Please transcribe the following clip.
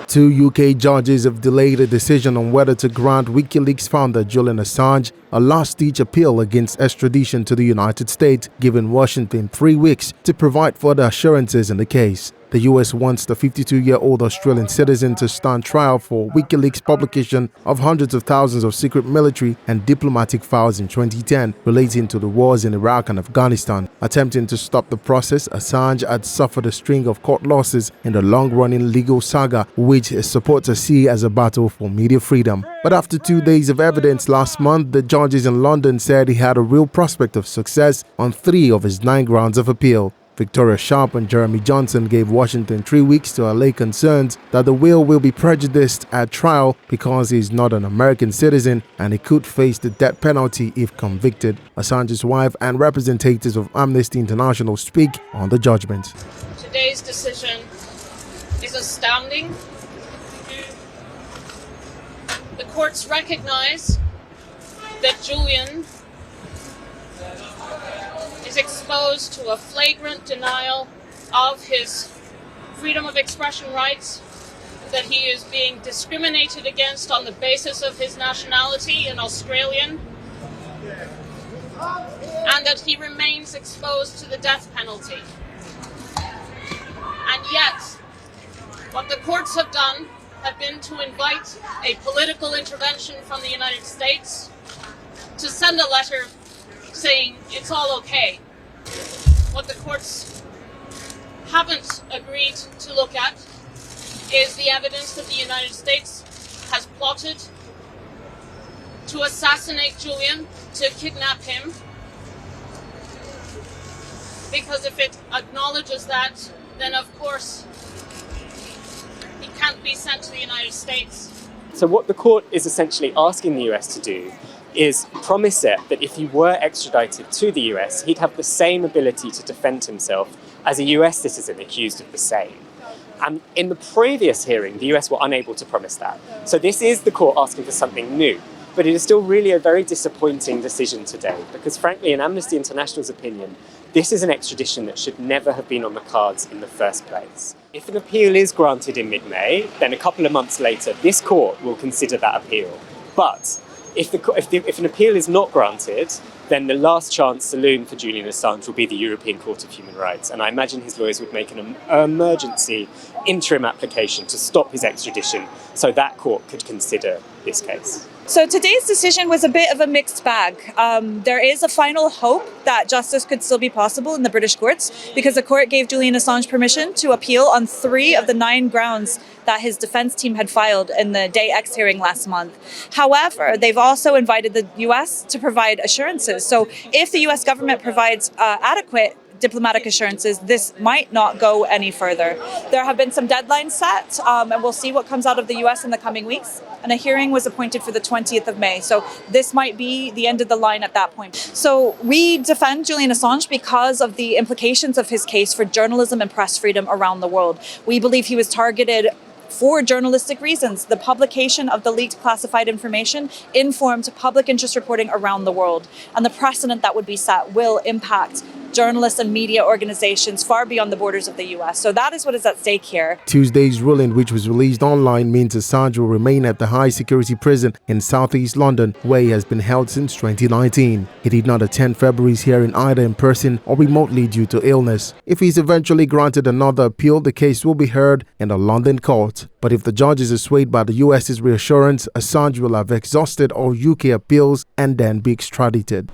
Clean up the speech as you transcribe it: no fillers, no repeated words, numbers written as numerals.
Two UK judges have delayed a decision on whether to grant WikiLeaks founder Julian Assange a last-ditch appeal against extradition to the United States, giving Washington 3 weeks to provide further assurances in the case. The US wants the 52-year-old Australian citizen to stand trial for WikiLeaks publication of hundreds of thousands of secret military and diplomatic files in 2010 relating to the wars in Iraq and Afghanistan. Attempting to stop the process, Assange had suffered a string of court losses in the long-running legal saga, which his supporters see as a battle for media freedom. But after 2 days of evidence last month, the judges in London said he had a real prospect of success on 3 of his 9 grounds of appeal. Victoria Sharp and Jeremy Johnson gave Washington 3 weeks to allay concerns that the will be prejudiced at trial because he is not an American citizen and he could face the death penalty if convicted. Assange's wife and representatives of Amnesty International speak on the judgment. Today's decision is astounding. The courts recognize that Julian is exposed to a flagrant denial of his freedom of expression rights, that he is being discriminated against on the basis of his nationality, an Australian, and that he remains exposed to the death penalty. And yet, what the courts have done have been to invite a political intervention from the United States to send a letter saying it's all okay. What the courts haven't agreed to look at is the evidence that the United States has plotted to assassinate Julian, to kidnap him, because if it acknowledges that, then of course he can't be sent to the United States. So what the court is essentially asking the US to do is promise it that if he were extradited to the US, he'd have the same ability to defend himself as a US citizen accused of the same. And in the previous hearing, the US were unable to promise that. So this is the court asking for something new. But it is still really a very disappointing decision today, because frankly, in Amnesty International's opinion, this is an extradition that should never have been on the cards in the first place. If an appeal is granted in mid-May, then a couple of months later, this court will consider that appeal. But if an appeal is not granted, then the last chance saloon for Julian Assange will be the European Court of Human Rights. And I imagine his lawyers would make an emergency interim application to stop his extradition so that court could consider this case. So today's decision was a bit of a mixed bag. There is a final hope that justice could still be possible in the British courts, because the court gave Julian Assange permission to appeal on 3 of the 9 grounds that his defense team had filed in the Day X hearing last month. However, they've also invited the US to provide assurances. So if the US government provides adequate diplomatic assurances, this might not go any further. There have been some deadlines set, and we'll see what comes out of the US in the coming weeks. And a hearing was appointed for the 20th of May. So this might be the end of the line at that point. So we defend Julian Assange because of the implications of his case for journalism and press freedom around the world. We believe he was targeted for journalistic reasons. The publication of the leaked classified information informed public interest reporting around the world. And the precedent that would be set will impact journalists and media organizations far beyond the borders of the US. So that is what is at stake here. Tuesday's ruling, which was released online, means Assange will remain at the high-security prison in southeast London, where he has been held since 2019. He did not attend February's hearing either in person or remotely due to illness. If he is eventually granted another appeal, the case will be heard in a London court. But if the judges are swayed by the US's reassurance, Assange will have exhausted all UK appeals and then be extradited.